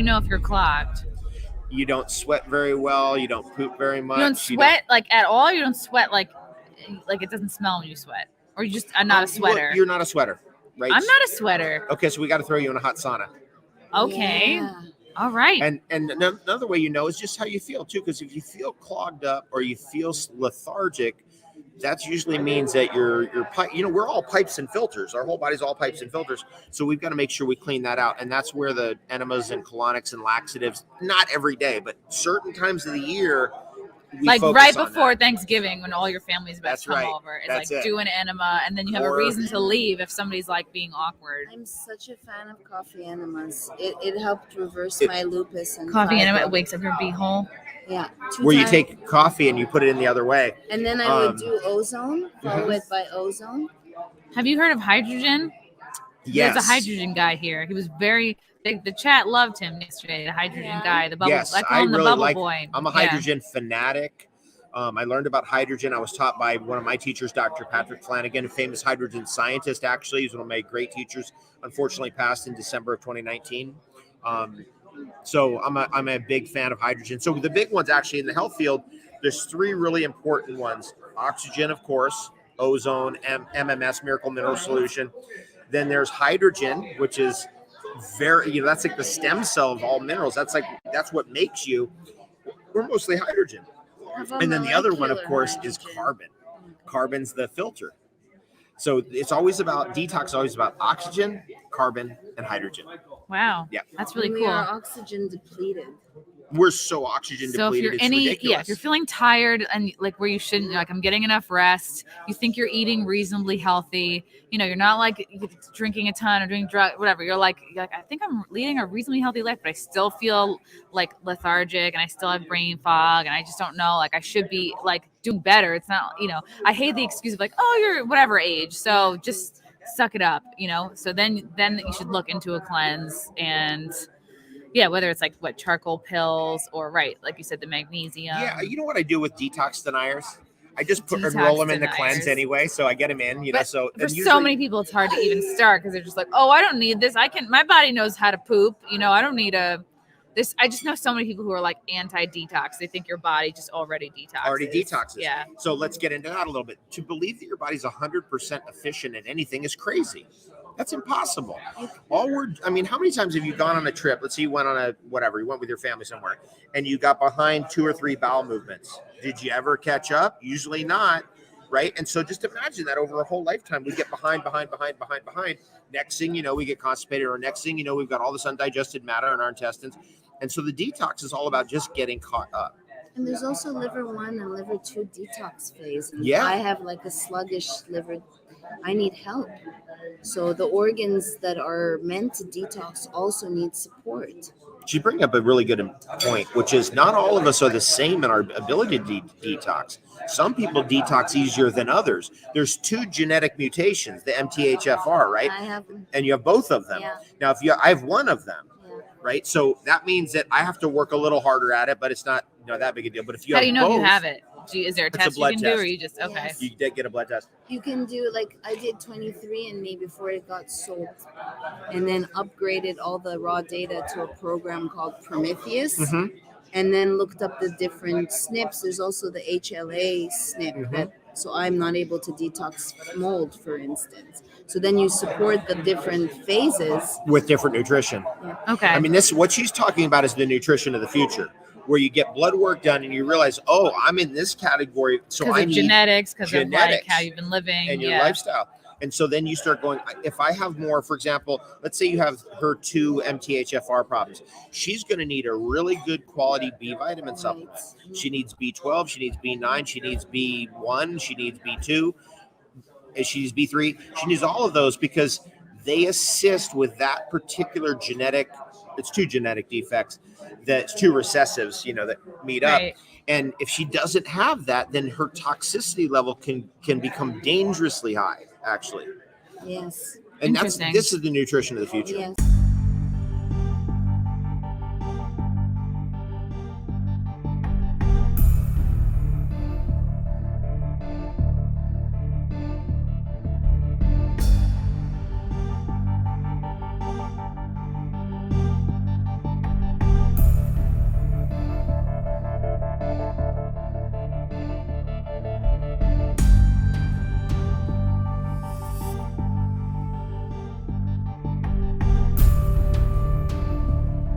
know if you're clogged? You don't sweat very well. You don't poop very much. You don't sweat like at all? You don't sweat like it doesn't smell when you sweat? Or you just are not a sweater? Well, you're not a sweater, right? I'm not a sweater. Okay, so we got to throw you in a hot sauna. Okay. Yeah. All right. And another way you know is just how you feel too, because if you feel clogged up or you feel lethargic, that usually means that your pipe, we're all pipes and filters. Our whole body's all pipes and filters. So we've got to make sure we clean that out. And that's where the enemas and colonics and laxatives, not every day, but certain times of the year, we like focus right on before that. Thanksgiving when all your family's about to come over. It's like do an enema and then you have a reason to leave if somebody's like being awkward. I'm such a fan of coffee enemas. It helped reverse my lupus and coffee enema. It wakes up your beehole. Yeah. Where you take coffee and you put it in the other way. And then I would do ozone, follow it by ozone. Have you heard of hydrogen? Yes. There's a hydrogen guy here. He was the chat loved him yesterday, the hydrogen guy, the bubble. Yes, I call him the bubble boy. I'm a hydrogen fanatic. I learned about hydrogen. I was taught by one of my teachers, Dr. Patrick Flanagan, a famous hydrogen scientist, actually. He's one of my great teachers, unfortunately passed in December of 2019. So I'm a big fan of hydrogen. So the big ones actually in the health field, there's three really important ones. Oxygen, of course, ozone, MMS, miracle mineral solution. Then there's hydrogen, which is that's like the stem cell of all minerals. That's what makes you. We're mostly hydrogen. And then the other one, of course, is carbon. Carbon's the filter. So it's always about detox, always about oxygen, carbon, and hydrogen. Wow. Yeah. That's really cool. We are oxygen depleted. We're so oxygen depleted. If you're if you're feeling tired and like where you shouldn't, like I'm getting enough rest, you think you're eating reasonably healthy, you're not like drinking a ton or doing drugs, whatever. You're like, I think I'm leading a reasonably healthy life, but I still feel like lethargic and I still have brain fog and I just don't know, like I should be like doing better. It's not, I hate the excuse of like, oh, you're whatever age, so just suck it up, So then you should look into a cleanse and. Yeah, whether it's like charcoal pills or like you said, the magnesium. Yeah, you know what I do with detox deniers? I just enroll them in the cleanse anyway, so I get them in. So for so many people, it's hard to even start because they're just like, oh, I don't need this. My body knows how to poop. I don't need this. I just know so many people who are like anti-detox. They think your body just already detoxes. Yeah. So let's get into that a little bit. To believe that your body's 100% efficient at anything is crazy. That's impossible. How many times have you gone on a trip? Let's say you went on you went with your family somewhere and you got behind 2 or 3 bowel movements. Did you ever catch up? Usually not, right? And so just imagine that over a whole lifetime, we get behind. Next thing you know, we get constipated, or next thing you know, we've got all this undigested matter in our intestines. And so the detox is all about just getting caught up. And there's also liver 1 and liver 2 detox phase. And yeah. I have like a sluggish liver. I need help. So the organs that are meant to detox also need support. You bring up a really good point, which is not all of us are the same in our ability to detox. Some people detox easier than others. There's 2 genetic mutations, the MTHFR, right? I have them. And you have both of them. Yeah. Now, I have one of them, right? So that means that I have to work a little harder at it, but it's not that big a deal. But if you how have do you know both, you have it? Is there a test you can do, or you just okay? Yes. You did get a blood test. You can do I did 23andMe before it got sold, and then upgraded all the raw data to a program called Prometheus, and then looked up the different SNPs. There's also the HLA SNP so I'm not able to detox mold, for instance. So then you support the different phases with different nutrition. Yeah. Okay. I mean, what she's talking about is the nutrition of the future, where you get blood work done and you realize, oh, I'm in this category. So I need genetics, because of like how you've been living and your lifestyle. And so then you start going, if I have more, for example, let's say you have her 2 MTHFR problems. She's going to need a really good quality B vitamin supplement. She needs B12, she needs B9, she needs B1, she needs B2, she needs B3. She needs all of those because they assist with that particular genetic, it's 2 genetic defects, that's 2 recessives, that meet up. And if she doesn't have that, then her toxicity level can become dangerously high, actually. Yes. And this is the nutrition of the future. Yes.